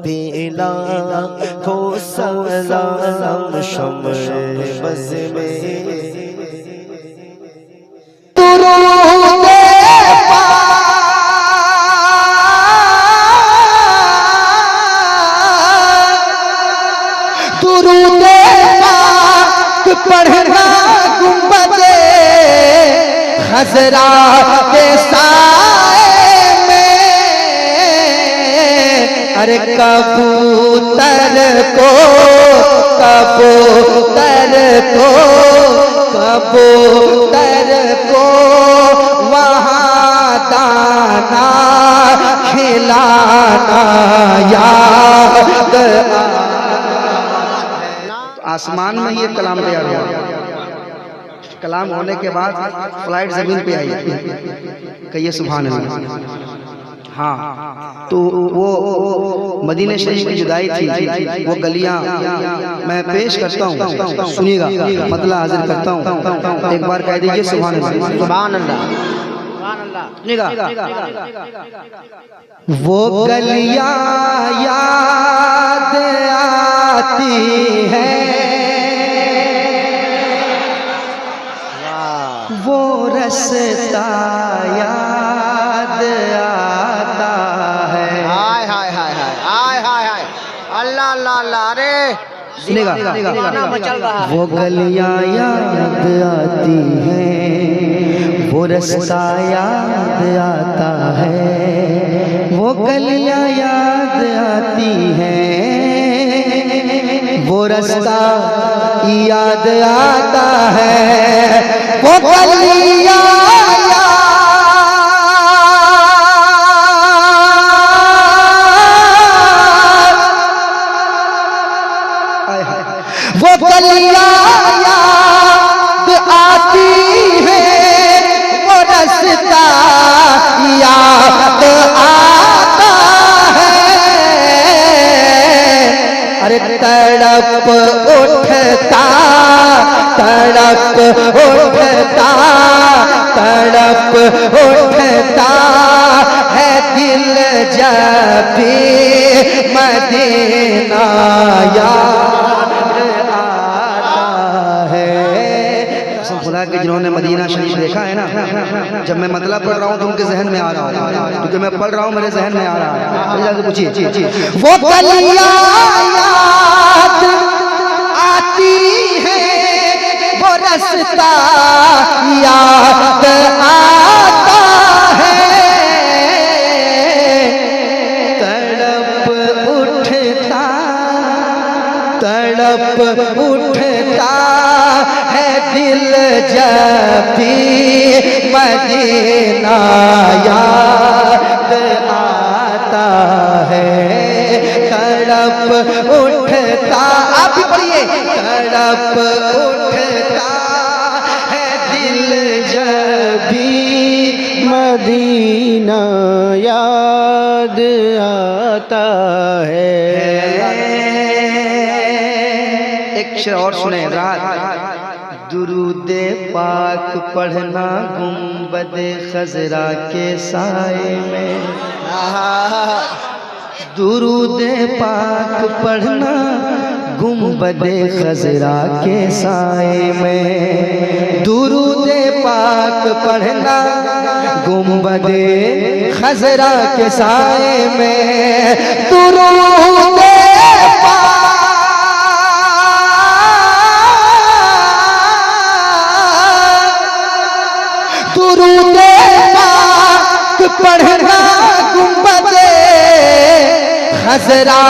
पीला को सलाम शम्मे बज़ में पढ़ना गुंबदे खजरा के साए में, अरे कबूतर को वहाँ दाना खिलाना याद। आसमान में ये कलाम तैयार हुआ, कलाम होने के बाद फ्लाइट जमीन पे आई, कहिए सुभान अल्लाह। हाँ, तो वो मदीने शरीफ की जुदाई थी, वो गलियां मैं पेश करता हूँ, सुनिएगा, मतलब हाजिर करता हूँ। एक बार कह दीजिए सुभान अल्लाह, सुभान अल्लाह। वो गलियां याद आती है, वो रास्ता याद आता है। हाय हाय हाय हाय हाय हाय हाय, अल्लाह अल्लाह अल्लाह। अरे सुनेगा, वो गलियां याद आती हैं, वो रास्ता याद आता है, वो गलियां याद आती हैं, वो रास्ता याद आता है, वो गलियां वो गलियां याद आती है, वो रास्ता याद आता है। अरे तड़प उठता है दिल जब भी मदीना खुदा के जिन्होंने मदीना शरीफ देखा है ना, जब मैं मतलब पढ़ रहा हूँ तो उनके जहन में आ रहा है, क्योंकि मैं पढ़ रहा हूँ मेरे जहन में आ रहा है। पूछिए, वो गलियां याद आती है, वो रास्ता याद आता है, तड़प उठता है दिल जब भी मदीना याद आता है, तड़प उठता, आप भी पढ़िए, तड़प उठता है दिल जब भी मदीना याद आता है। एक शेर और सुने, रात दुरूदे पाक पढ़ना गुंबदे खजरा के साए में, दुरूदे पाक पढ़ना गुंबदे खजरा के साए में, दुरूदे पाक पढ़ना गुंबदे खजरा के साए में, दुरूदे दुरूदे पाक पढ़ना गुंबदे खजरा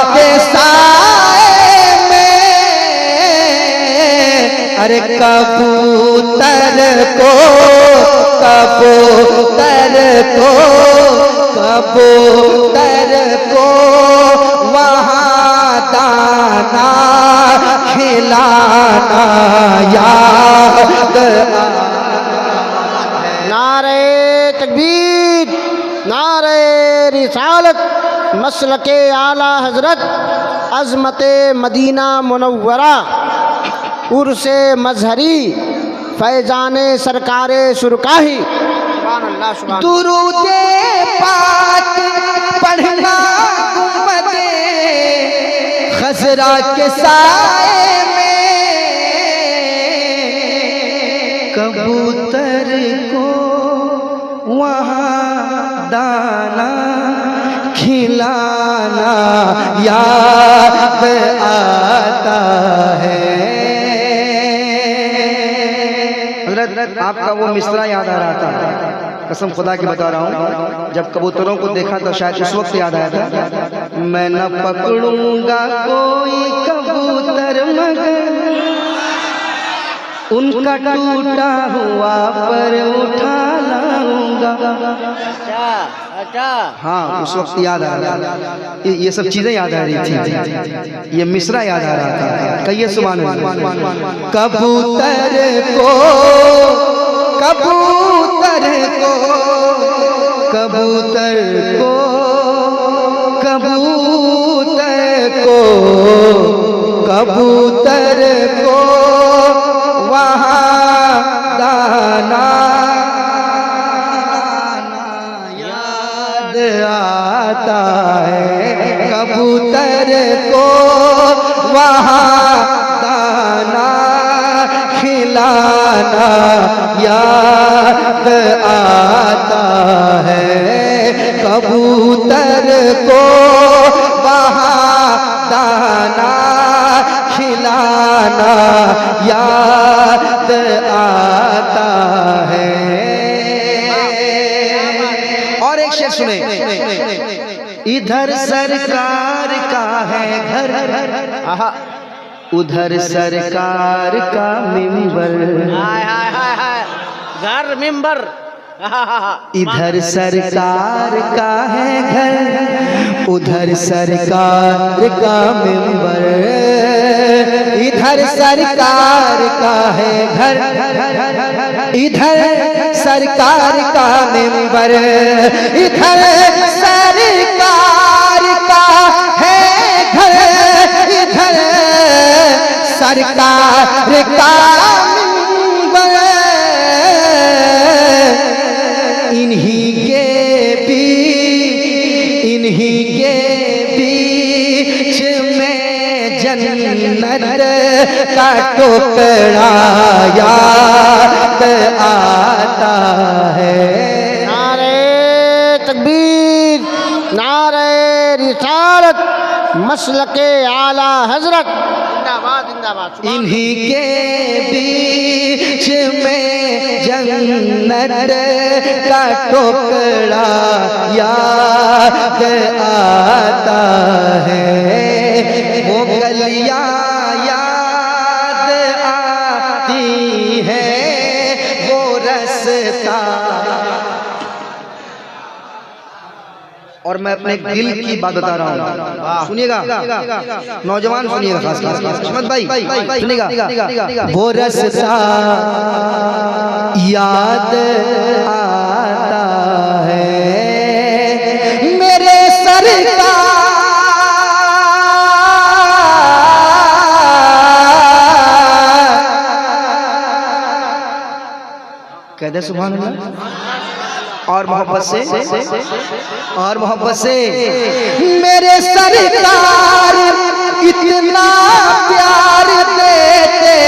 के साए में, अरे कबूतर को वहाँ दाना खिलाना याद। नारे तकबीर, नारे रिसालत, मसलके आला हजरत, अज़मते मदीना मुनव्वरा, उर्से मजहरी, फैजाने सरकारे सुरकाही। दुरूदे पाक पढ़ना गुंबदे खसरा के साए में कबूतर को वहाँ दाना खिलाना याद आता है। हज़रत आपका वो मिसरा याद आ रहा था, कसम खुदा की बता रहा हूँ। जब कबूतरों को देखा तो शायद उस वक्त याद आया था, मैं न पकड़ूंगा कोई कबूतर मगर उनका टूटा हुआ पर उठा लाऊंगा। अच्छा हाँ, उस वक्त याद आ रहा था, ये सब चीजें याद आ रही थी, ये मिसरा याद आ रहा था। कहिए सुभान अल्लाह। कबूतर को कबूतर को कबूतर को कबूतर को कबूतर को वहाँ दाना याद आता है। कबूतर को वहाँ दाना खिलाना याद आता है। कबूतर को वहाँ दाना खिलाना याद आता है। और एक शेर सुने, इधर सरकार का है घर, उधर सरकार का मिंबर। हाय हाय हाय हाय, घर मिंबर। इधर सरकार का है घर, उधर सरकार का मिंबर। इधर सरकार का है घर, इधर सरकार का मिंबर। इधर सरकार का है घर, इधर सरकार का मिंबर। इन्हीं के बीच में जन्नत का टुकड़ा याद आता है। नारे तकबीर, नारे रिसालत, मसलके आला हजरत, जिंदाबाद जिंदाबाद। इन्हीं के बीच में जन्नत का टुकड़ा याद आता है। वो गलियां याद आती है, वो रास्ता। और मैं अपने दिल की बात बता रहा हूँ, सुनिएगा नौजवान, सुनिएगा खास अहमद भाई सुनिएगा। वो रास्ता याद आता है मेरे सरकार। कहते सुभान अल्लाह। और मोहब्बत से मेरे सरकार इतना प्यार देते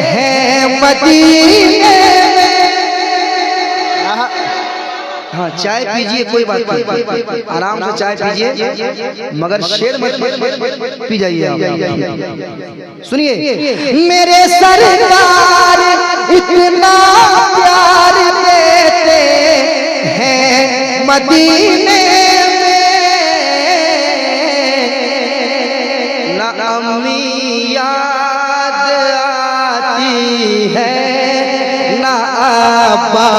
हैं मदीने में। हाँ, चाय पीजिए, कोई बात नहीं, आराम से चाय पीजिए, मगर शेर मत पी जाइए। सुनिए, मेरे सरकार इतना प्यार देते हैं मदीने में। ना अम्मी याद आती है, ना अब्बा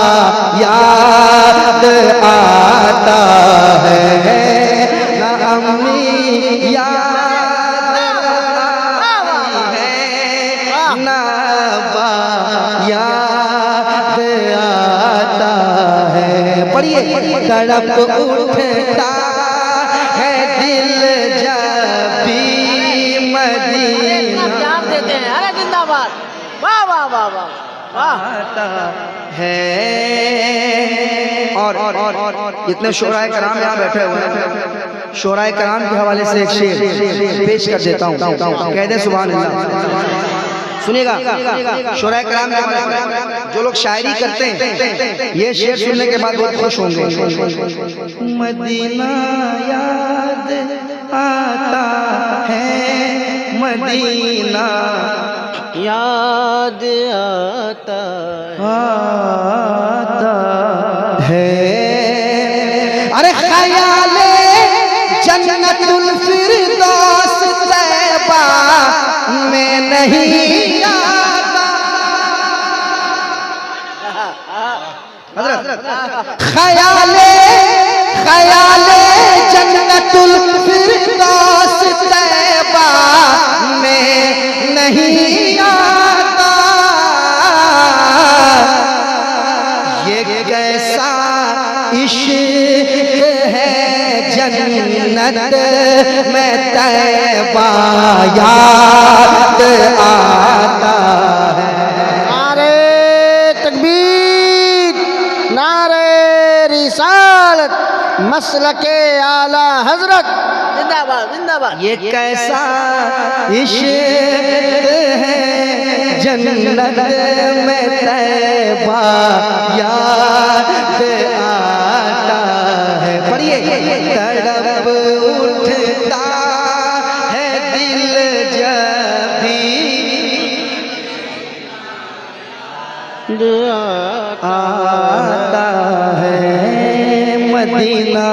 याद आता है, ना अम्मी याद आती है, ना अब्बा याद आता है। पढ़िए, तड़प उठता है दिल जब भी मदीना। प्यार देते हैं, अरे जिंदाबाद, वाह वाह वाह वाह है। और जितने शोराए कराम यहाँ बैठे हुए हैं, शोराए कराम के हवाले से एक शेर पेश कर देता हूँ, कह दे सुभान अल्लाह। सुनिएगा, शोराए कराम के हवाले से जो लोग शायरी करते हैं, ये शेर सुनने के बाद बहुत खुश होंगे। मदीना याद आता है, मदीना याद आता है, अरे ख्याले जन्नतुल फिरदौस तैबा में नहीं आता। ख्याले जन्नतुल फिरदौस तैबा में नहीं आता। ये कैसा इश्क है जन्नत में तैबा याद आता है। नारे तकबीर, नारे रिसालत, मसलके आला हजरत, जिंदाबाद जिंदाबाद। ये कैसा इश्क है जन्नत में तैबा याद आता है। पढ़िए, तड़प उठता है दिल जब भी आता है, मदीना